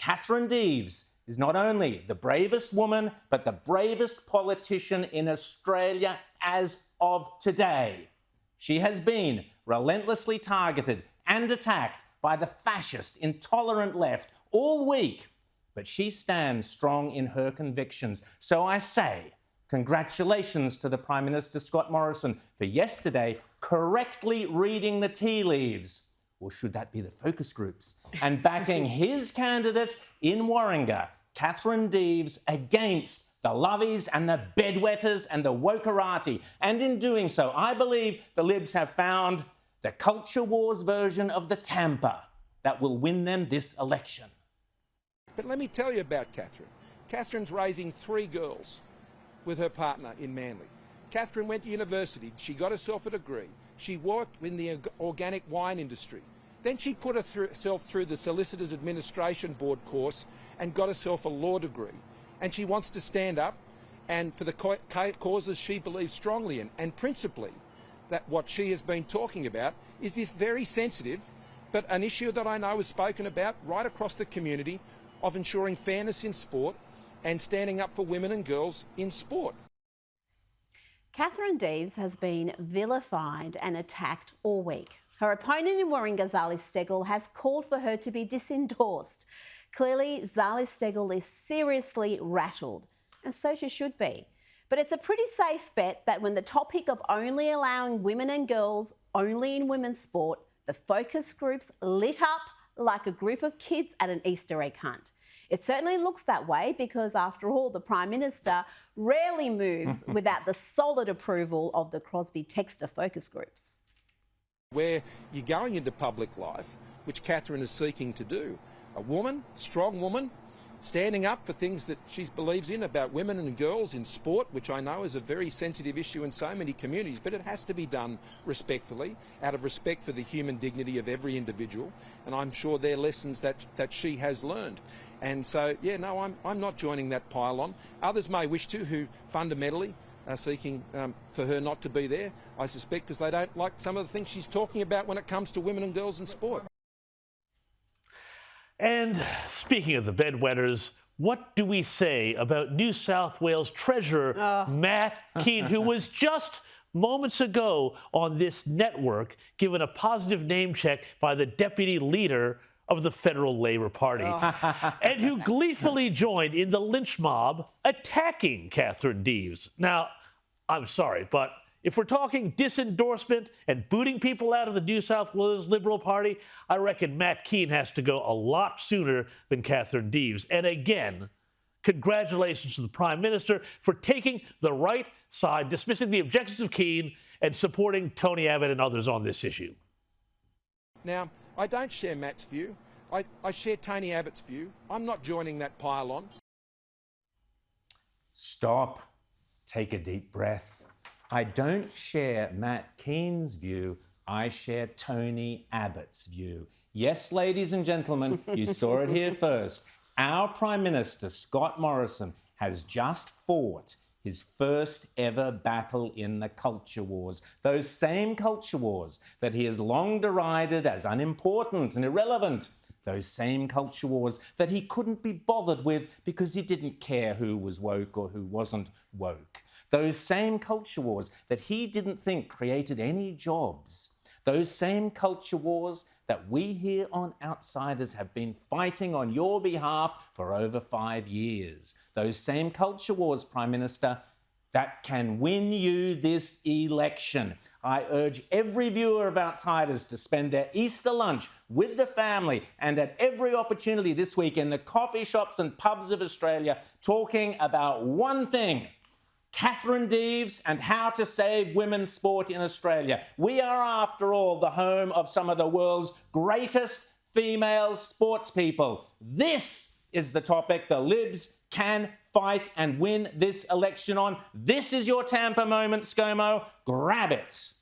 Katherine Deves is not only the bravest woman, but the bravest politician in Australia as of today. She has been relentlessly targeted and attacked by the fascist, intolerant left all week, but she stands strong in her convictions. So I say, congratulations to the Prime Minister, Scott Morrison, for yesterday correctly reading the tea leaves, or should that be the focus groups, and backing his candidate in Warringah, Katherine Deves, against the lovies and the bedwetters and the wokerati. And in doing so, I believe the Libs have found the culture wars version of the tamper that will win them this election. But let me tell you about Katherine. Katherine's raising 3 girls with her partner in Manly. Katherine went to university. She got herself a degree. She worked in the organic wine industry. Then she put herself through the Solicitors Administration Board course and got herself a law degree. And she wants to stand up and for the causes she believes strongly in. And principally, that what she has been talking about is this very sensitive, but an issue that I know is spoken about right across the community, of ensuring fairness in sport and standing up for women and girls in sport. Katherine Deves has been vilified and attacked all week. Her opponent in Warringah, Zali Steggall, has called for her to be disendorsed. Clearly, Zali Steggall is seriously rattled, and so she should be. But it's a pretty safe bet that when the topic of only allowing women and girls only in women's sport, the focus groups lit up like a group of kids at an Easter egg hunt. It certainly looks that way because, after all, the Prime Minister rarely moves without the solid approval of the Crosby-Textor focus groups. Where you're going into public life, which Katherine is seeking to do, a woman, strong woman, standing up for things that she believes in about women and girls in sport, which I know is a very sensitive issue in so many communities, but it has to be done respectfully, out of respect for the human dignity of every individual, and I'm sure they're lessons that she has learned. And so, yeah, no, I'm not joining that pile-on. Others may wish to, who fundamentally are seeking for her not to be there, I suspect because they don't like some of the things she's talking about when it comes to women and girls in sport. And speaking of the bedwetters, what do we say about New South Wales Treasurer Matt Kean, who was just moments ago on this network given a positive name check by the deputy leader of the federal Labor Party, and who gleefully joined in the lynch mob attacking Katherine Deves? Now, I'm sorry, but if we're talking disendorsement and booting people out of the New South Wales Liberal Party, I reckon Matt Kean has to go a lot sooner than Katherine Deves. And again, congratulations to the Prime Minister for taking the right side, dismissing the objections of Kean and supporting Tony Abbott and others on this issue. Now, I don't share Matt's view. I share Tony Abbott's view. I'm not joining that pile-on. Stop. Take a deep breath. I don't share Matt Kean's view, I share Tony Abbott's view. Yes, ladies and gentlemen, you saw it here first. Our Prime Minister, Scott Morrison, has just fought his first ever battle in the culture wars. Those same culture wars that he has long derided as unimportant and irrelevant. Those same culture wars that he couldn't be bothered with because he didn't care who was woke or who wasn't woke. Those same culture wars that he didn't think created any jobs. Those same culture wars that we here on Outsiders have been fighting on your behalf for over 5 years. Those same culture wars, Prime Minister, that can win you this election. I urge every viewer of Outsiders to spend their Easter lunch with the family and at every opportunity this week in the coffee shops and pubs of Australia talking about one thing: Katherine Deves and how to save women's sport in Australia. We are, after all, the home of some of the world's greatest female sports people. This is the topic the Libs can fight and win this election on. This is your Tampa moment, ScoMo. Grab it.